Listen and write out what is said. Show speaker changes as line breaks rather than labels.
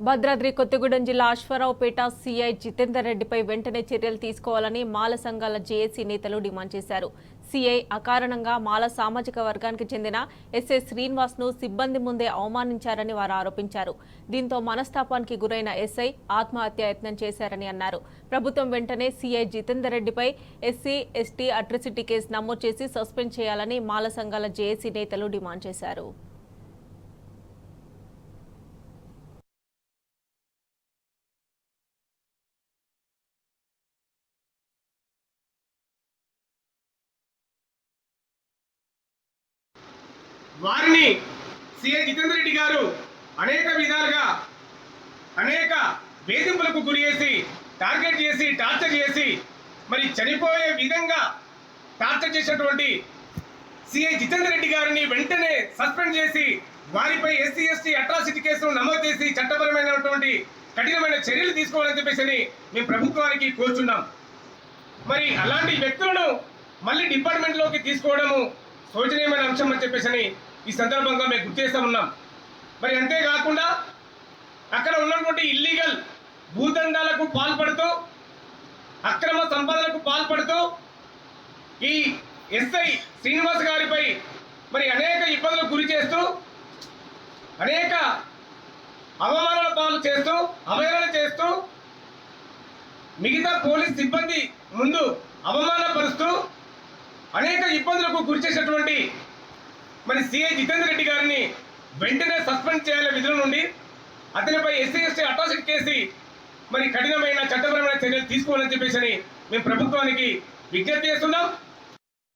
భద్రాద్రి కొత్తగూడెం జిల్లా అశ్వారావుపేట సీఐ జితేందర్ రెడ్డిపై వెంటనే చర్యలు తీసుకోవాలని మాల సంఘాల జేఏసీ నేతలు డిమాండ్ చేశారు. సీఐ అకారణంగా మాల సామాజిక వర్గానికి చెందిన ఎస్ఐ శ్రీనివాస్ ను సిబ్బంది ముందే అవమానించారని వారు ఆరోపించారు. దీంతో మనస్తాపానికి గురైన ఎస్ఐ ఆత్మహత్య యత్నం చేశారని అన్నారు. ప్రభుత్వం వెంటనే సీఐ జితేందర్ రెడ్డిపై ఎస్సీ ఎస్టీ అట్రాసిటీ కేసు నమోదు చేసి సస్పెండ్ చేయాలని మాల సంఘాల జేఏసీ నేతలు డిమాండ్ చేశారు.
వారిని సీఐ జితేందర్ రెడ్డి గారు అనేక విధాలుగా అనేక వేధింపులకు గురి చేసి టార్గెట్ చేసి టార్చర్ చేసి మరి చనిపోయే విధంగా టార్చర్ చేసినటువంటి సీఐ జితేందర్ రెడ్డి గారిని వెంటనే సస్పెండ్ చేసి వారిపై ఎస్సీ ఎస్టీ అట్రాసిటీ కేసును నమోదు చేసి చట్టపరమైనటువంటి కఠినమైన చర్యలు తీసుకోవాలని చెప్పేసి మేము ప్రభుత్వానికి కోరుచున్నాం. మరి అలాంటి వ్యక్తులను మళ్ళీ డిపార్ట్మెంట్లోకి తీసుకోవడము శోచనీయమైన అంశం అని చెప్పేసి ఈ సందర్భంగా మేము గుర్తు చేస్తూ ఉన్నాం. మరి అంతేకాకుండా అక్కడ ఉన్నటువంటి ఇల్లీగల్ భూదందాలకు పాల్పడుతూ అక్రమ సంపాదనకు పాల్పడుతూ ఈ ఎస్ఐ శ్రీనివాస్ గారిపై మరి అనేక ఇబ్బందులకు గురి చేస్తూ అనేక అవమానాల పాలు చేస్తూ అవహేళన చేస్తూ మిగతా పోలీస్ సిబ్బంది ముందు అవమానపరుస్తూ అనేక ఇబ్బందులకు గురి చేసినటువంటి మరి సీఐ జితేందర్ రెడ్డి గారిని వెంటనే సస్పెండ్ చేయాలి విధుల నుండి. అతనిపై ఎస్సీ ఎస్టీ అట్రాసిటీ కేసి మరి కఠినమైన చట్టపరమైన చర్యలు తీసుకోవాలని చెప్పేసి మేము ప్రభుత్వానికి విజ్ఞప్తి చేస్తున్నాం.